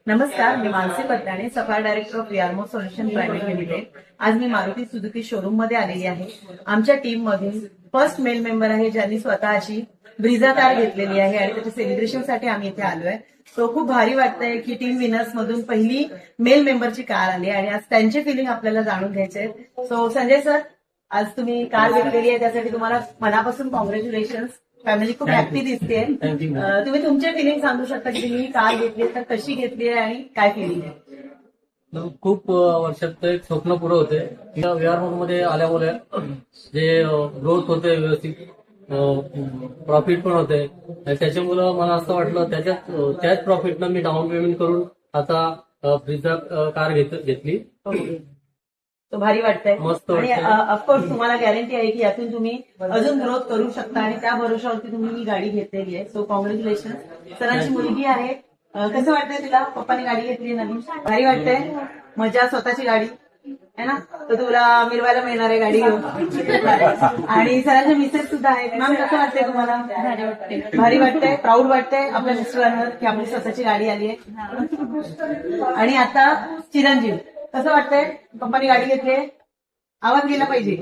नमस्कार, मी Mansi Pattane, sapphire director of Realmo solution private limited. आज मी मारुती सुझुकी शोरूम मध्ये आलेली आहे. आमच्या टीम मधून फर्स्ट मेल मेंबर आहे ज्यांनी स्वतःची ब्रिझा कार घेतलेली आहे आणि त्याच्या सेलिब्रेशनसाठी आम्ही इथे आलोय. तो खूप भारी वाटतंय की टीम विनर्स मधून पहिली मेल मेंबरची कार आली आणि आज त्यांचे फिलिंग आपल्याला जाणून घ्यायचे आहेत. सो संजय सर, आज तुम्ही कार घेतलेली आहे त्यासाठी तुम्हाला मनापासून कॉंग्रॅच्युलेशन्स. फॅमिली खूप हॅपी दिसते. तुम्ही तुमचे फिलिंग सांगू शकता की तुम्ही कार घेतली तर कशी घेतली आहे आणि काय फिलिंग आहे? खूप वर्षात एक स्वप्न पुरं होते. विहार मध्ये आल्यामुळे जे ग्रोथ होते, व्यवस्थित प्रॉफिट पण होते. त्याच्यामुळं मला असं वाटलं त्याच प्रॉफिटनं मी डाऊन पेमेंट करून आता ब्रिझा कार घेतली. तो भारी वाटतंय. मस्त आणि वाटतंय. ऑफकोर्स तुम्हाला गॅरंटी आहे की यातून तुम्ही अजून ग्रोथ करू शकता आणि त्या भरोशावरती तुम्ही ही गाडी घेतलेली आहे. So congratulation. सरांची मुलगी आहे, कसं वाटतंय तिला? पप्पाने गाडी घेतली नवीन, भारी वाटतंय. मजा, स्वतःची गाडी आहे ना, तर तुला मिरवायला मिळणार आहे गाडी घेऊन. आणि सरांचे मिसेस सुद्धा आहेत. मॅम, कसं वाटतंय तुम्हाला? भारी वाटतंय, प्राऊड वाटतंय आपल्या मिस्टरांवर की आपली स्वतःची गाडी आली आहे. आणि आता चिरंजीव, कसं वाटतंय? पप्पानी गाडी घेतली, आवाज गेला पाहिजे.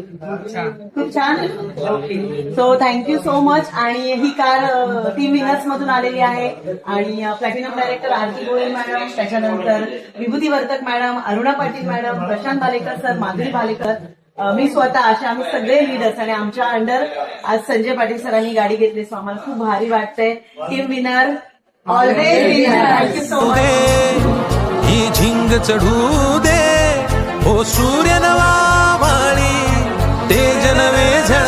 खूप छान. So thank you so much. आणि ही कार टीम विनर्स मधून आलेली आहे आणि प्लॅटिनम डायरेक्टर आरती गोळे मॅडम, त्याच्यानंतर Vibhuti Vartak madam, Aruna Patil madam, Prashant Bhalekar sir, Madhuri Bhalekar, मी स्वतः, अशा आम्ही सगळे लीडर्स आणि आमच्या अंडर आज संजय पाटील सरांनी गाडी घेतली. सो आम्हाला खूप भारी वाटतंय. Team winner always winner. Thank you so much. ही झिंग चढू दे, ओ सूर्य नवा माळी, तेज नवे झळ